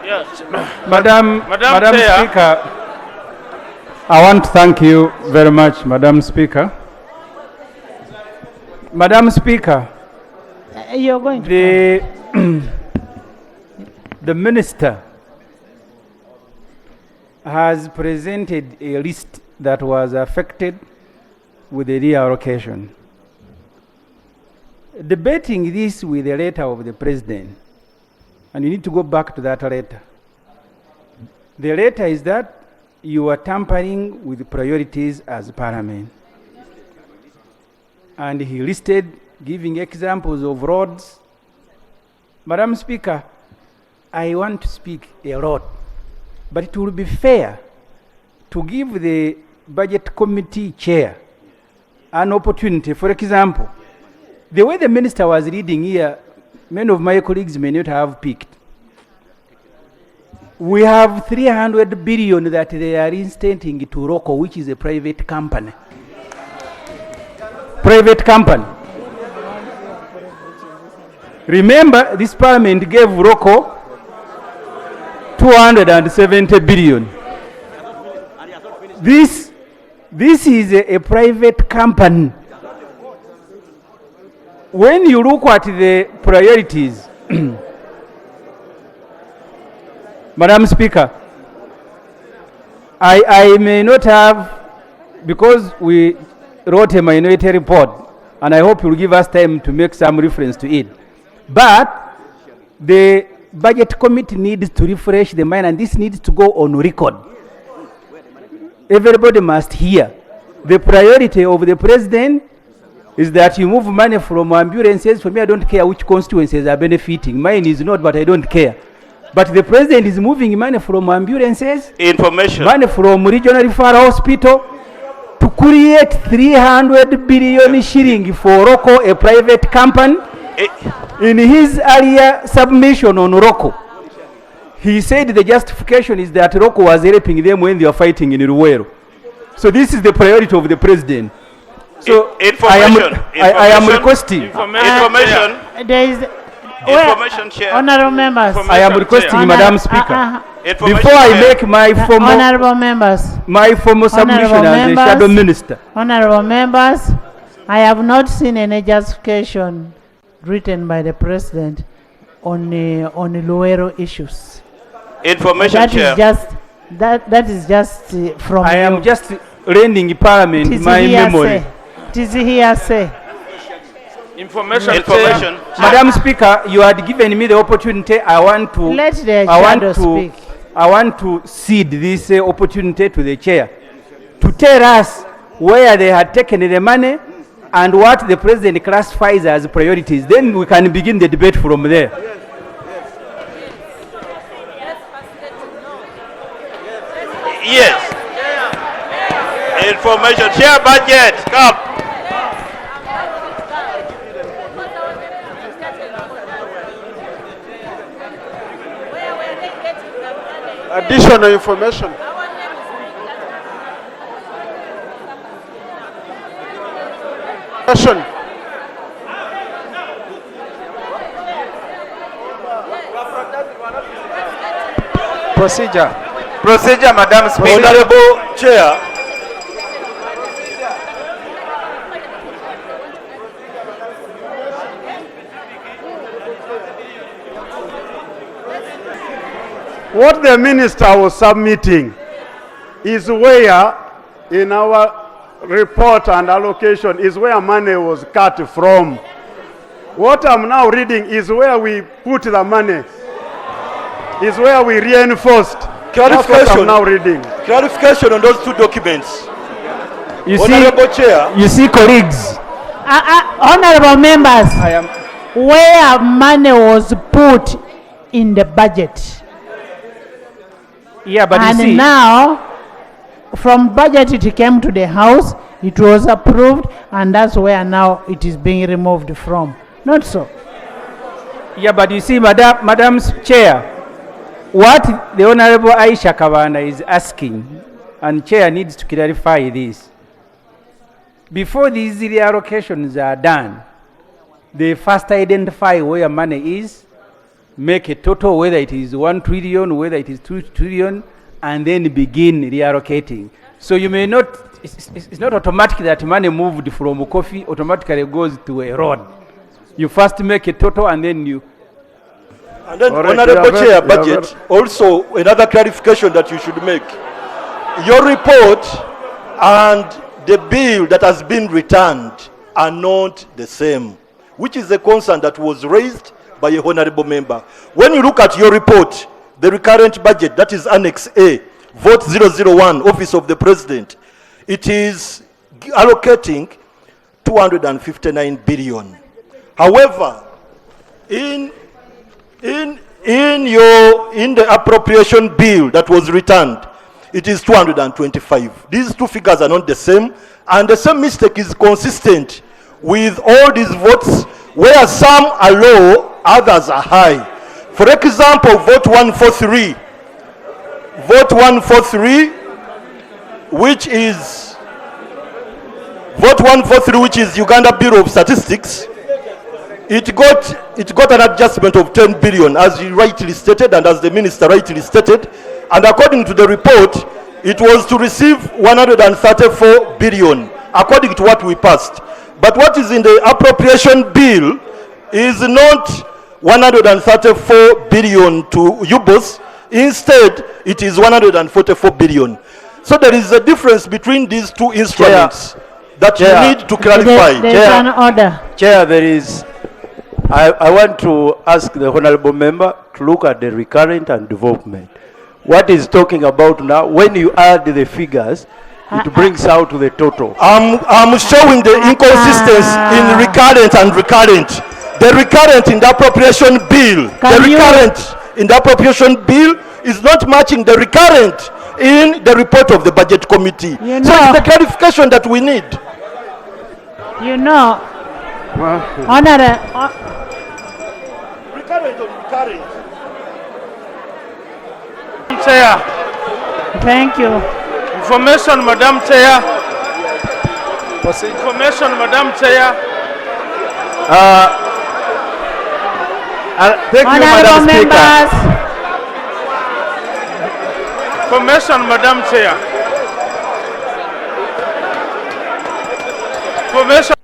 Yes. Madam Chair. Speaker, I want to thank you very much, Madam Speaker. Madam Speaker, You're going to the Minister has presented a list that was affected with the reallocation. Debating this with the letter of the President, and you need to go back to that letter. The letter is that you are tampering with priorities as Parliament. And he listed, giving examples of roads. Madam Speaker, I want to speak a lot, but it will be fair to give the Budget Committee Chair an opportunity. For example, the way the Minister was reading here, many of my colleagues may not have picked. We have 300 billion that they are reinstating to Roko, which is a private company. Private company. Remember, this Parliament gave Roko 270 billion. This is a private company. When you look at the priorities, Madam Speaker, I may not have, because we wrote a minority report, and I hope you'll give us time to make some reference to it. But the Budget Committee needs to refresh the mind, and this needs to go on record. Everybody must hear. The priority of the President is that you move money from ambulances. For me, I don't care which constituencies are benefiting. Mine is not, but I don't care. But the President is moving money from ambulances, money from regional referral hospital, to create 300 billion shilling for Roko, a private company. In his earlier submission on Roko, he said the justification is that Roko was helping them when they were fighting in Ruwero. So this is the priority of the President. So I am requesting Information. There is Information, Chair. honorable members. I am requesting, Madam Speaker, Information, before I Chair. make my formal Honorable members. submission as the Shadow Minister. Honorable members, I have not seen any justification written by the President on Luero issues. Information, That Chair. is just that is just from I am you. just lending Parliament It is my hearsay. memory. It is hearsay. Information. Madam Speaker, you had given me the opportunity. I want to. Let the I shadow want to. speak. I want to cede this opportunity to the chair to tell us where they had taken the money and what the President classifies as priorities. Then we can begin the debate from there. Yes. Information. Share budget. Come. Additional information. Question. Procedure, Madam Speaker. Honorable Chair. What the minister was submitting is where in our report and allocation is where money was cut from. What I'm now reading is where we put the money. Is where we reinforced. That's what I'm now reading. Clarification on those two documents. You Honorable Chair. You see, colleagues. Honorable members, I am. where money was put in the budget. Yeah, but And you see. now, from budget it came to the House, it was approved, and that's where now it is being removed from. Not so. Yeah, but you see, Madam Chair, what the Honorable Aisha Kavana is asking, and Chair needs to clarify this. Before these reallocations are done, they first identify where money is, make a total, whether it is 1 trillion, whether it is 2 trillion, and then begin reallocating. So you may not, it's not automatic that money moved from coffee automatically goes to a road. You first make a total and then you... And then, All right, Honorable you are Chair, very- you are budget, also another clarification that you should make. Your report and the bill that has been returned are not the same, which is a concern that was raised by a honorable member. When you look at your report, the recurrent budget, that is Annex A, Vote 001, Office of the President, it is allocating 259 billion. However, in the appropriation bill that was returned, it is 225. These two figures are not the same, and the same mistake is consistent with all these votes, where some are low, others are high. For example, vote 143, which is Uganda Bureau of Statistics, it got an adjustment of 10 billion, as you rightly stated and as the minister rightly stated. And according to the report, it was to receive 134 billion, according to what we passed. But what is in the appropriation bill is not 134 billion to UBOS. Instead, it is 144 billion. So there is a difference between these two instruments that Chair. you need to clarify. There is Chair. an order. Chair, there is, I want to ask the honorable member to look at the recurrent and development. What is talking about now, when you add the figures, it brings out the total. I'm showing the inconsistency in recurrent and recurrent. The recurrent in the appropriation bill, in the appropriation bill is not matching the recurrent in the report of the budget committee. You So know- it's the clarification that we need. You know, Honorable, Recurrent on recurrent. Chair. thank you. Information, Madam Chair. Information, Madam Chair. Thank you, Honorable Madam Speaker. members, Information, Madam Chair. Information.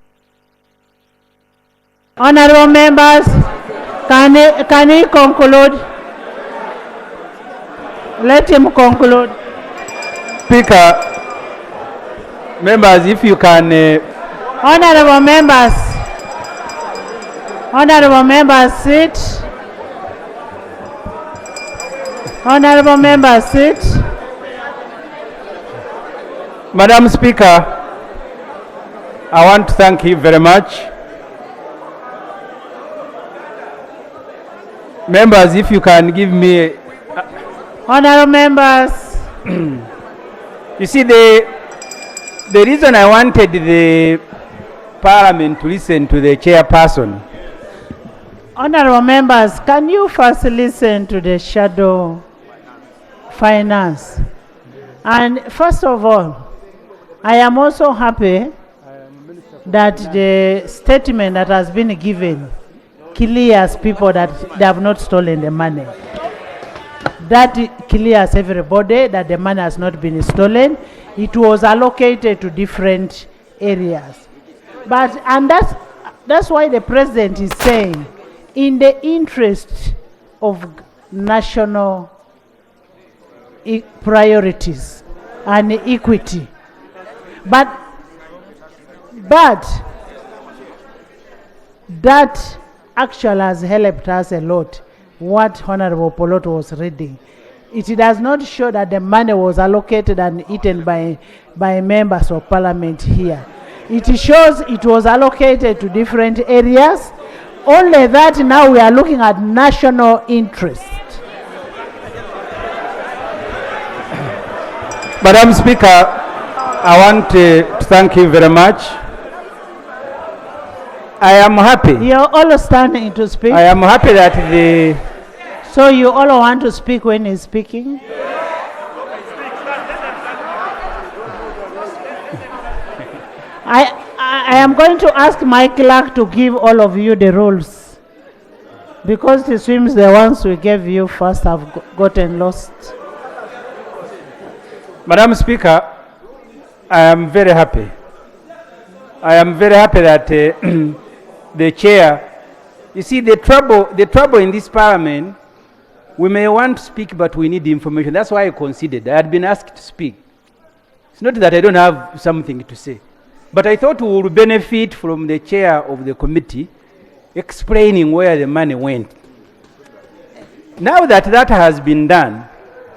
honorable members, can he conclude? Let him conclude. Speaker, members, if you can... Honorable members, sit. Honorable members, sit. Madam Speaker, I want to thank you very much. Members, if you can give me... Honorable members, You see, the reason I wanted the Parliament to listen to the chairperson, honorable members, can you first listen to the shadow finance? And first of all, I am also happy that the statement that has been given clears people that they have not stolen the money. That clears everybody that the money has not been stolen. It was allocated to different areas. And that's why the president is saying, in the interest of national priorities and equity. But that actually has helped us a lot. What Honorable Polot was reading, it does not show that the money was allocated and eaten by members of parliament here. It shows it was allocated to different areas. Only that now we are looking at national interest. Madam Speaker, I want to thank you very much. I am happy. You're all standing to speak. I am happy that the... So you all want to speak when he's speaking? I am going to ask my clerk to give all of you the rules. Because it seems the ones we gave you first have gotten lost. Madam Speaker, I am very happy. I am very happy that the chair, you see, the trouble in this parliament, we may want to speak, but we need the information. That's why I conceded. I had been asked to speak. It's not that I don't have something to say, but I thought we would benefit from the chair of the committee explaining where the money went. Now that that has been done,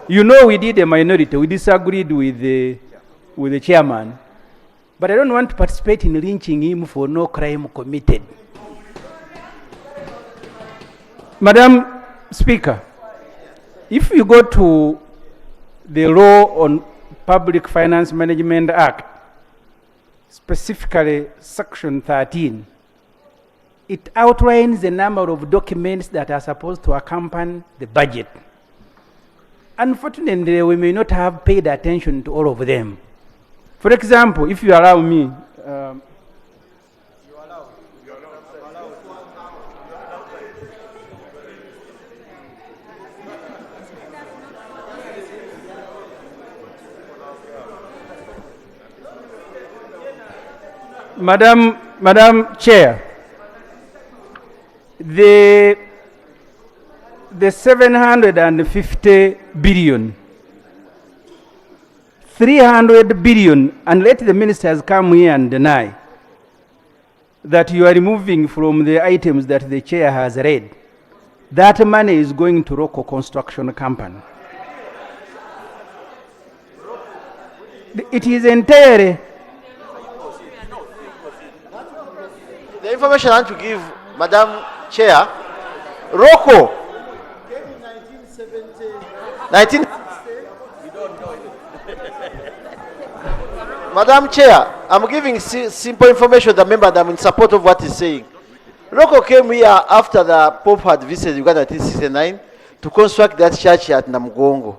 you know we did a minority. We disagreed with the chairman. But I don't want to participate in lynching him for no crime committed. Madam Speaker, if you go to the law on Public Finance Management Act, specifically Section 13, it outlines the number of documents that are supposed to accompany the budget. Unfortunately, we may not have paid attention to all of them. For example, if you allow me, Madam Chair, the 750 billion, 300 billion, and let the ministers come here and deny that you are removing from the items that the chair has read. That money is going to Roko Construction Company. It is entirely. The information I want to give, Madam Chair, Roko. 19. Madam Chair, I'm giving simple information to the member that I'm in support of what he's saying. Roko came here after the Pope had visited Uganda in 1969 to construct that church at Namugongo.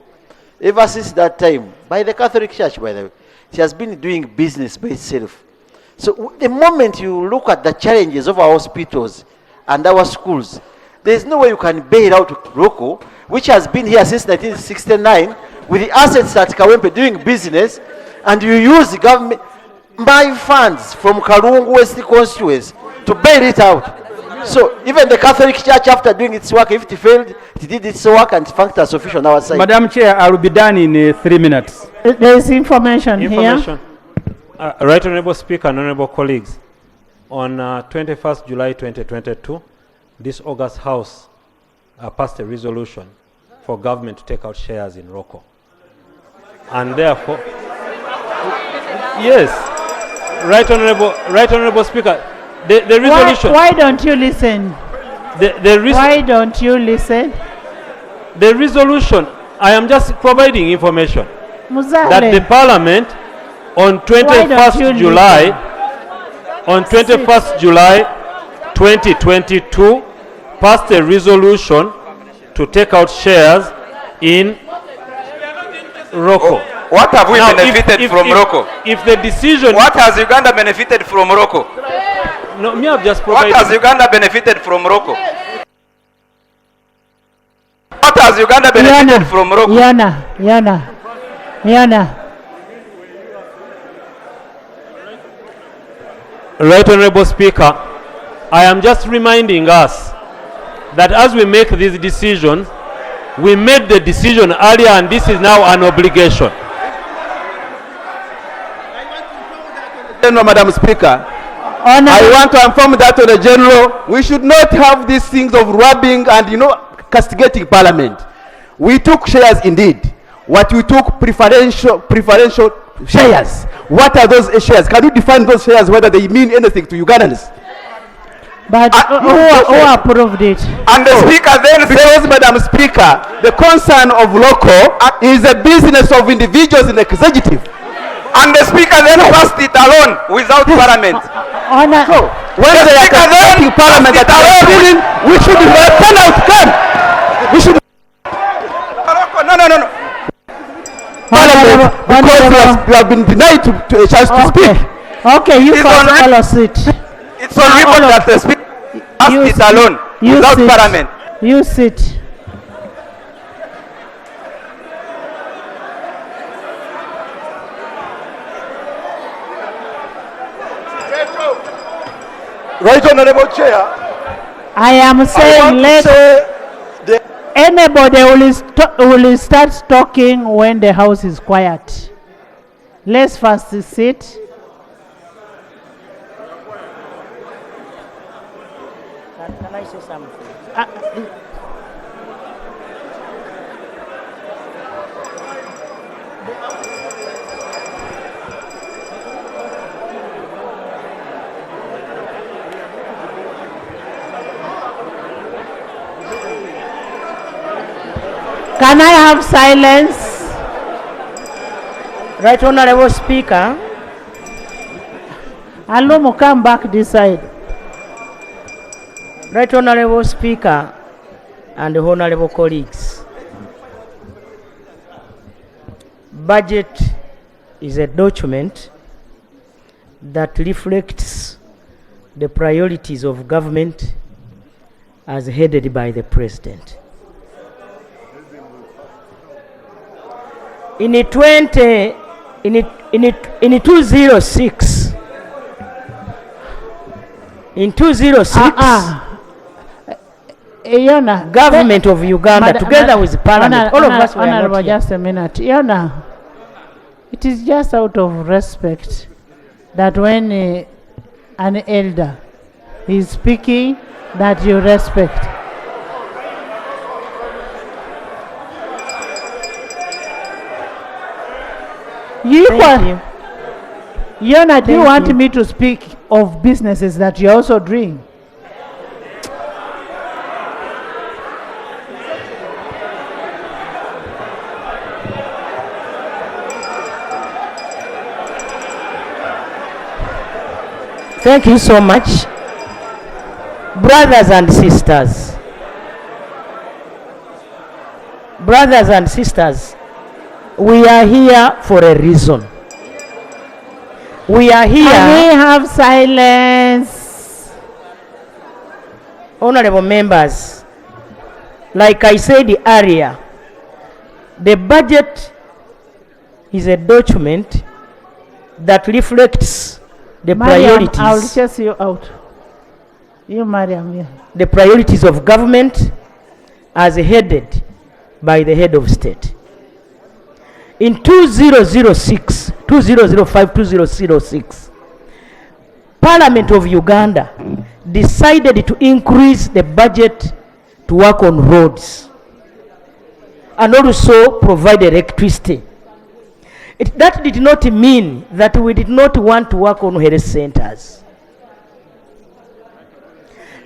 Ever since that time, by the Catholic Church, by the way, she has been doing business by itself. So the moment you look at the challenges of our hospitals and our schools, there's no way you can bail out Roko, which has been here since 1969, with the assets at Kawempe doing business, and you use the government, my funds from Karungu West constituency to bail it out. So even the Catholic Church, after doing its work, if it failed, it did its work and functioned as official on our side. Madam Chair, I will be done in 3 minutes. There is information here. Right Honourable Speaker and Honourable colleagues, on 21st July 2022, this August House passed a resolution for government to take out shares in Roko. And therefore, yes, Right Honourable Speaker, the resolution. Why don't you listen? Why don't you listen? The resolution, I am just providing information that the Parliament on 21st July 2022 passed a resolution to take out shares in Roko. What have we benefited from Roko? If the decision... What has Uganda benefited from Roko? No, me have just provided... What has Uganda benefited from Roko? What has Uganda benefited from Roko? Yana. Right Honourable Speaker, I am just reminding us that as we make these decisions, we made the decision earlier and this is now an obligation. No, Madam Speaker, I want to inform that to the General, we should not have these things of robbing and, castigating Parliament. We took shares indeed. What we took, preferential shares. What are those shares? Can you define those shares, whether they mean anything to Ugandans? But who approved it? And the Speaker then says, Madam Speaker, the concern of Roko is a business of individuals in the executive. And the Speaker then passed it alone without Parliament. So, when they are conducting Parliament that are ruling, we should turn out come. We should. No. Parliament, because we have been denied to a chance to speak. Okay, you can follow it. It's on record that the Speaker passed it alone without Parliament. You sit. Right Honorable Chair, I am I saying want to let say anybody will start talking when the house is quiet. Let's first sit. Can I say something? Can I have silence? Right Honorable Speaker, Alumu, come back this side. Right Honorable Speaker and Honorable colleagues, budget is a document that reflects the priorities of government as headed by the President. In 206, Yona, government of Uganda, together with Parliament, all of us were Honorable, not here. just a minute. Yona, it is just out of respect that when an elder is speaking, that you respect. Thank you. Yona, do you Thank want you. me to speak of businesses that you're also doing? Thank you so much. Brothers and sisters, we are here for a reason. We are Can we here, have silence? honorable members, like I said earlier, the budget is a document that reflects the Mariam, I'll priorities, chase you out. You, Mariam, yeah. the priorities of government as headed by the head of state. In 2006, 2005, 2006, Parliament of Uganda decided to increase the budget to work on roads and also provide electricity. That did not mean that we did not want to work on health centers.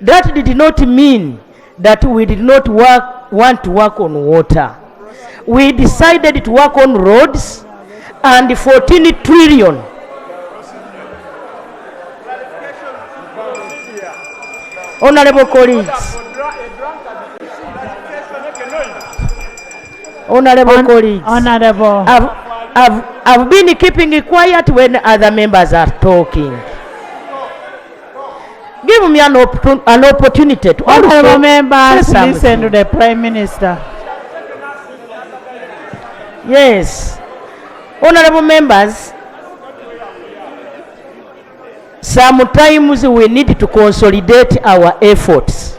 That did not mean that we did not want to work on water. We decided to work on roads and 14 trillion. Honorable colleagues, Honorable. I've been keeping it quiet when other members are talking. Give me an opportunity to Honorable also members, say listen something. to the Prime Minister. Yes. Honorable members, sometimes we need to consolidate our efforts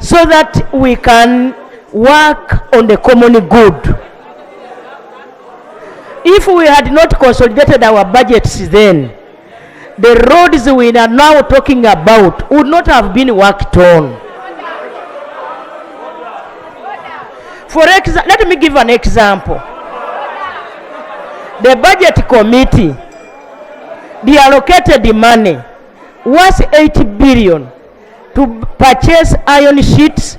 so that we can work on the common good. If we had not consolidated our budgets then, the roads we are now talking about would not have been worked on. Let me give an example. The budget committee, they allocated the money worth 80 billion to purchase iron sheets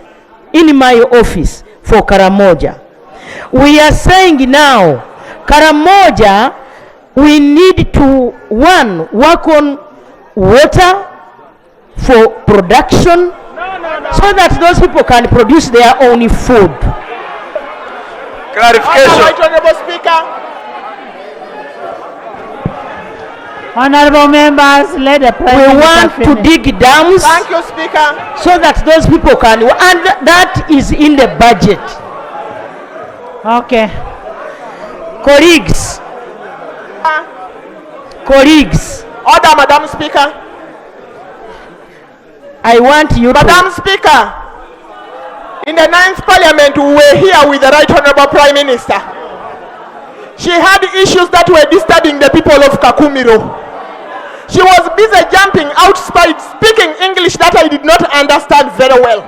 in my office for Karamoja. We are saying now, Karamoja, we need to, one, work on water for production so that those people can produce their own food. Clarification. Honorable members, let the Prime We Minister want to finish. dig dams Thank you, Speaker. so that those people can, and that is in the budget. Okay. Colleagues, Order, Madam Speaker. I want you Madam to, Speaker, in the 9th Parliament, we were here with the Right Honourable Prime Minister. She had issues that were disturbing the people of Kakumiro. She was busy jumping outside, speaking English that I did not understand very well.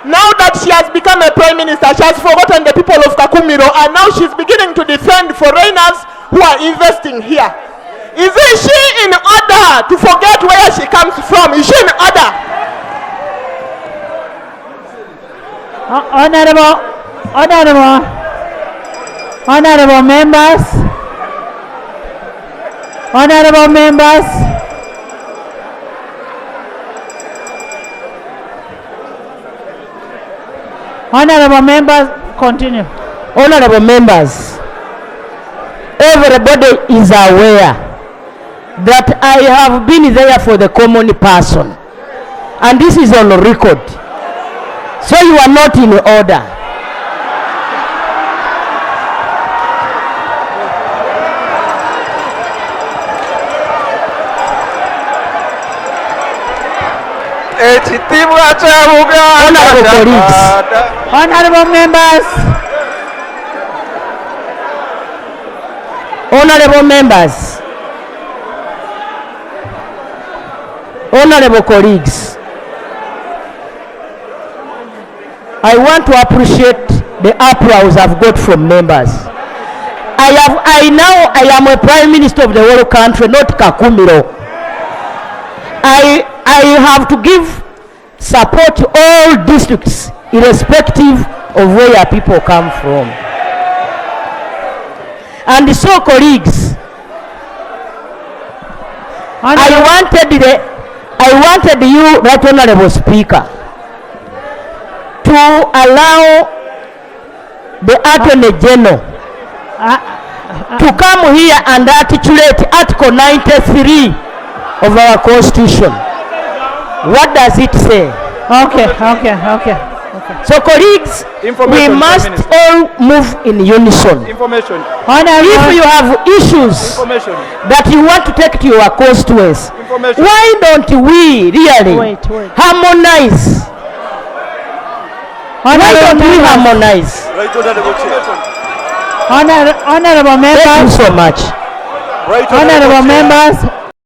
Now that she has become a Prime Minister, she has forgotten the people of Kakumiro, and now she's beginning to defend foreigners who are investing here. Is she in order to forget where she comes from? Is she in order? Honorable members. Honorable members. Honorable members, continue. honorable members, everybody is aware that I have been there for the common person, and this is on record. So you are not in order. Honorable colleagues, Honorable members. honorable members, honorable colleagues, I want to appreciate the applause I've got from members. I am a Prime Minister of the whole country, not Kakumiro. I have to give support to all districts, irrespective of where people come from. And so, colleagues, I wanted you, Right Honorable Speaker, to allow the Attorney General to come here and articulate Article 93 of our Constitution. What does it say? Okay. So, colleagues, we must all move in unison. Information. If you have issues that you want to take to your constituents, why don't we really harmonize? Why don't we harmonize? Honorable members. Thank you so much. Honorable members.